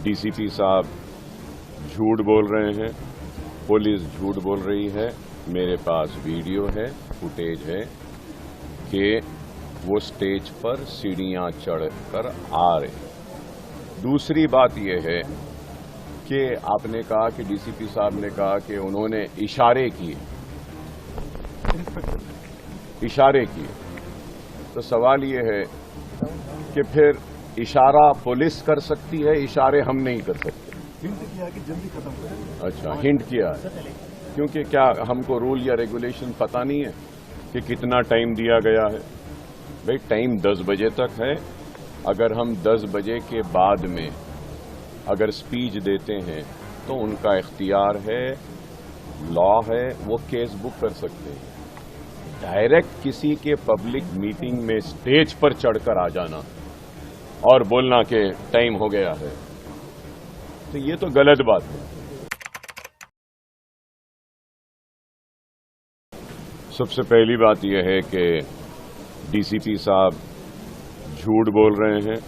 DCP साहब झूठ बोल रहे हैं, पुलिस झूठ बोल रही है। मेरे पास वीडियो है, फुटेज है कि वो स्टेज पर सीढ़ियां चढ़कर आ रहे। दूसरी बात यह है कि आपने कहा कि डीसीपी साहब ने कहा कि उन्होंने इशारे किए, तो सवाल ये है कि फिर इशारा पुलिस कर सकती है, इशारे हम नहीं कर सकते। हिंट किया कि जल्दी खत्म करें। अच्छा, हिंट किया है, क्योंकि क्या हमको रूल या रेगुलेशन पता नहीं है कि कितना टाइम दिया गया है। भाई टाइम 10 बजे तक है। अगर हम 10 बजे के बाद में अगर स्पीच देते हैं तो उनका इख्तियार है, लॉ है, वो केस बुक कर सकते हैं। डायरेक्ट किसी के पब्लिक मीटिंग में स्टेज पर चढ़कर आ जाना और बोलना कि टाइम हो गया है, तो ये तो गलत बात है। सबसे पहली बात यह है कि डीसीपी साहब झूठ बोल रहे हैं,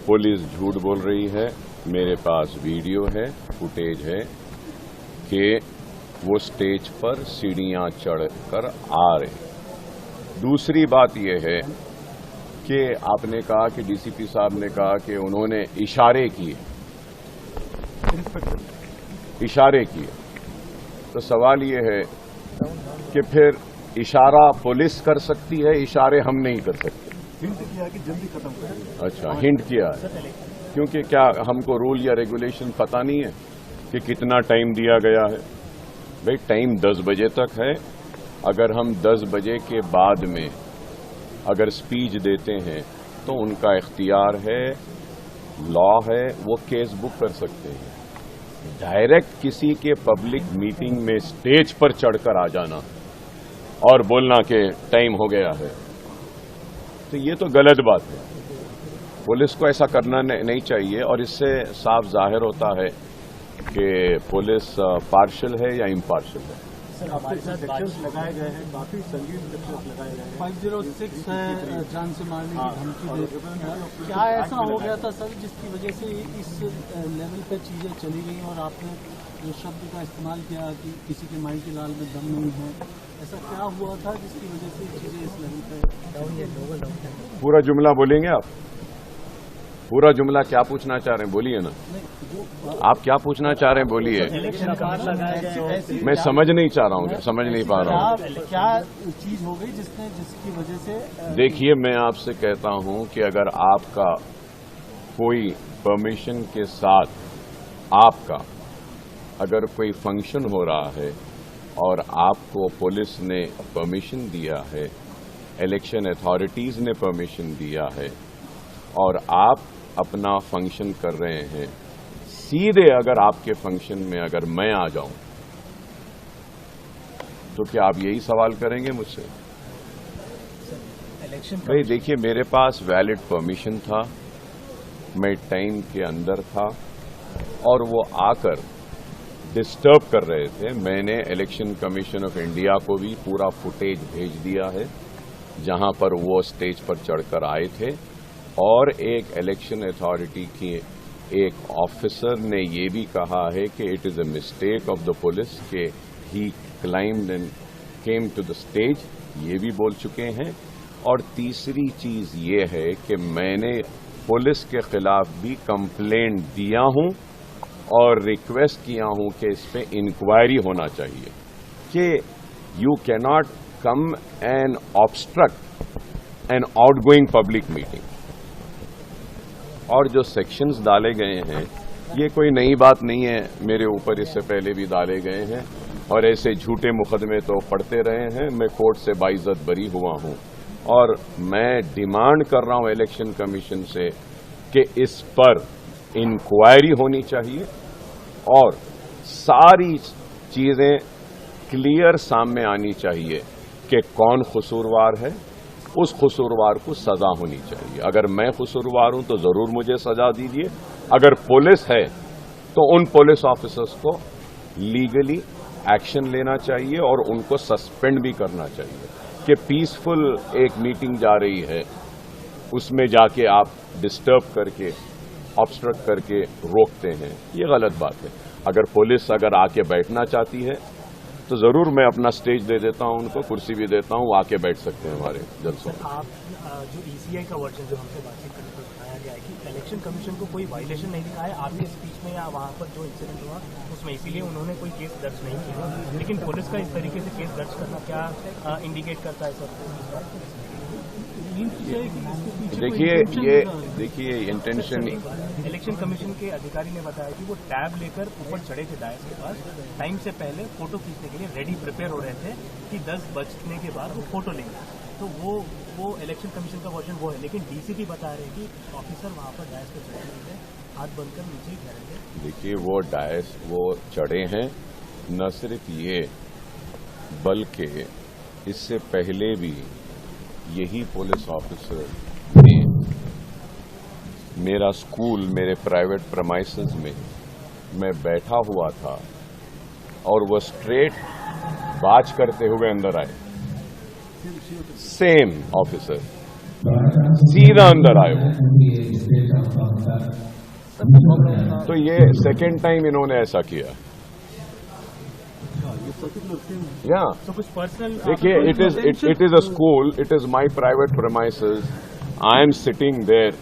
पुलिस झूठ बोल रही है। मेरे पास वीडियो है, फुटेज है कि वो स्टेज पर सीढ़ियां चढ़कर आ रहे। दूसरी बात यह है कि आपने कहा कि डीसीपी साहब ने कहा कि उन्होंने इशारे किए, तो सवाल ये है कि फिर इशारा पुलिस कर सकती है, इशारे हम नहीं कर सकते। हिंट किया कि जल्दी खत्म करें। अच्छा, हिंट किया है, क्योंकि क्या हमको रूल या रेगुलेशन पता नहीं है कि कितना टाइम दिया गया है। भाई टाइम 10 बजे तक है। अगर हम 10 बजे के बाद में अगर स्पीच देते हैं तो उनका इख्तियार है, लॉ है, वो केस बुक कर सकते हैं। डायरेक्ट किसी के पब्लिक मीटिंग में स्टेज पर चढ़कर आ जाना और बोलना कि टाइम हो गया है, तो ये तो गलत बात है। पुलिस को ऐसा करना नहीं चाहिए और इससे साफ जाहिर होता है कि पुलिस पार्शियल है या इम्पार्शियल है। सर, आपके सेक्शंस लगाए गए हैं, काफी संगीन सेक्शंस लगाए गए हैं। 506 है, जान से मारने की धमकी दे। क्या ऐसा हो गया था सर जिसकी वजह से इस लेवल पे चीजें चली गई और आपने जो शब्द का इस्तेमाल किया कि किसी के माई के लाल में दम नहीं है, ऐसा क्या हुआ था जिसकी वजह से चीजें इस लेवल पे? पूरा जुमला बोलेंगे आप? पूरा जुमला क्या पूछना चाह रहे हैं बोलिए ना। आप क्या पूछना चाह रहे हैं बोलिए। मैं समझ नहीं चाह रहा हूँ, समझ नहीं पा रहा हूँ। क्या चीज हो गई जिसकी वजह से? देखिए, मैं आपसे कहता हूँ कि अगर आपका कोई परमिशन के साथ आपका अगर कोई फंक्शन हो रहा है और आपको पुलिस ने परमिशन दिया है, इलेक्शन अथॉरिटीज ने परमिशन दिया है और आप अपना फंक्शन कर रहे हैं, सीधे अगर आपके फंक्शन में अगर मैं आ जाऊं तो क्या आप यही सवाल करेंगे मुझसे? भाई देखिए, मेरे पास वैलिड परमिशन था, मैं टाइम के अंदर था और वो आकर डिस्टर्ब कर रहे थे। मैंने इलेक्शन कमीशन ऑफ इंडिया को भी पूरा फुटेज भेज दिया है जहां पर वो स्टेज पर चढ़कर आए थे और एक इलेक्शन अथॉरिटी की एक ऑफिसर ने ये भी कहा है कि it is a mistake of the police के ही climbed and came to the stage, ये भी बोल चुके हैं। और तीसरी चीज ये है कि मैंने पुलिस के खिलाफ भी कंप्लेंट दिया हूं और रिक्वेस्ट किया हूं कि इस पे इंक्वायरी होना चाहिए कि you can not come and obstruct an outgoing public meeting. और जो सेक्शंस डाले गए हैं ये कोई नई बात नहीं है, मेरे ऊपर इससे पहले भी डाले गए हैं और ऐसे झूठे मुकदमे तो पड़ते रहे हैं। मैं कोर्ट से बाइज्जत बरी हुआ हूं और मैं डिमांड कर रहा हूं इलेक्शन कमीशन से कि इस पर इंक्वायरी होनी चाहिए और सारी चीजें क्लियर सामने आनी चाहिए कि कौन कसूरवार है, उस कसूरवार को सजा होनी चाहिए। अगर मैं कसूरवार हूं तो जरूर मुझे सजा दीजिए, अगर पुलिस है तो उन पुलिस ऑफिसर्स को लीगली एक्शन लेना चाहिए और उनको सस्पेंड भी करना चाहिए कि पीसफुल एक मीटिंग जा रही है उसमें जाके आप डिस्टर्ब करके ऑब्स्ट्रक्ट करके रोकते हैं, ये गलत बात है। अगर पुलिस अगर आके बैठना चाहती है तो जरूर मैं अपना स्टेज दे देता हूं, उनको कुर्सी भी देता हूं, वो आके बैठ सकते हैं हमारे जलसों में। आप जो ईसीआई का वर्जन जो हमसे बातचीत करने पर बताया गया है कि इलेक्शन कमीशन को कोई वायलेशन नहीं दिखा है आपके स्पीच में या वहाँ पर जो इंसिडेंट हुआ उसमें, इसीलिए उन्होंने कोई केस दर्ज नहीं किया। लेकिन पुलिस का इस तरीके से केस दर्ज करना क्या इंडिकेट करता है सर? देखिए इंटेंशन, इलेक्शन कमीशन के अधिकारी ने बताया कि वो टैब लेकर ऊपर चढ़े थे डायस के पास, टाइम से पहले फोटो खींचने के लिए रेडी प्रिपेयर हो रहे थे कि 10 बजने के बाद वो फोटो लेंगे। तो वो इलेक्शन कमीशन का वर्जन वो है, लेकिन डीसीपी बता रहे हैं कि ऑफिसर वहां पर डायस पर चढ़े नहीं थे, हाथ बनकर नीचे ही ठहरे। देखिए वो डायस वो चढ़े हैं, न सिर्फ ये बल्कि इससे पहले भी यही पुलिस ऑफिसर ने मेरा स्कूल, मेरे प्राइवेट प्रेमाइसेस में मैं बैठा हुआ था और वो स्ट्रेट बाज करते हुए अंदर आए, सेम ऑफिसर सीधा अंदर आए वो। तो ये सेकेंड टाइम इन्होंने ऐसा किया। या तो कुछ पर्सनल देखिए, it is a school, it is my private premises. I am sitting there.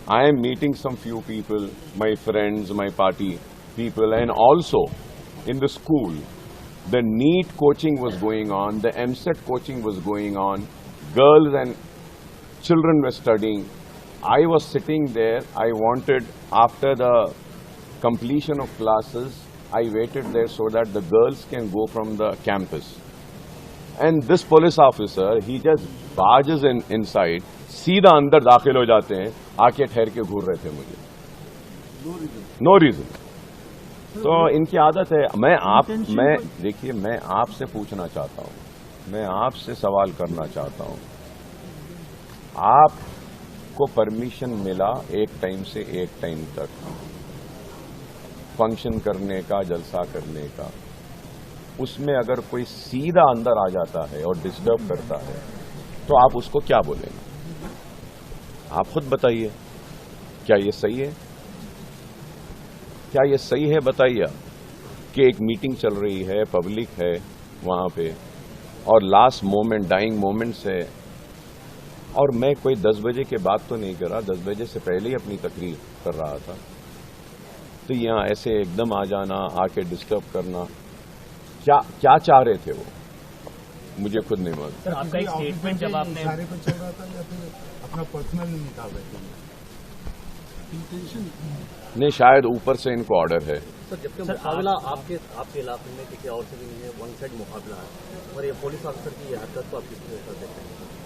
I am meeting some few people, my friends, my party people, and also in the school, the NEET coaching was going on, the MSET coaching was going on, girls and children were studying. I was sitting there. I wanted, after the completion of classes, I waited there so that the girls can go from the campus. And this police officer, he just barges inside, सीधा अंदर दाखिल हो जाते हैं, आके ठहर के घूर रहे थे मुझे, नो रीजन। तो इनकी आदत है। मैं देखिए, मैं आपसे पूछना चाहता हूं, मैं आपसे सवाल करना चाहता हूं, आपको परमिशन मिला एक टाइम से एक टाइम तक फंक्शन करने का, जलसा करने का, उसमें अगर कोई सीधा अंदर आ जाता है और डिस्टर्ब करता है तो आप उसको क्या बोलेंगे? आप खुद बताइए, क्या ये सही है? क्या ये सही है? बताइए कि एक मीटिंग चल रही है, पब्लिक है वहां पे, और लास्ट मोमेंट, डाइंग मोमेंट्स है, और मैं कोई 10 बजे के बाद तो नहीं कर रहा, 10 बजे से पहले ही अपनी तकरीर कर रहा था, तो यहाँ ऐसे एकदम आ जाना, आके डिस्टर्ब करना, क्या चाह रहे थे वो, मुझे खुद नहीं मालूम। आपका एक स्टेटमेंट जब आपने इशारे पर चल रहा था या फिर अपना पर्सनल निकाल रहे थे? नहीं, शायद ऊपर से इनको ऑर्डर है। सर, जबकि मुकाबला आपके इलाके में किसी और से भी नहीं है, वन साइड मुकाबला है, और ये पुलिस ऑफिसर की ये हरकत को आप किस तरह देखते हैं?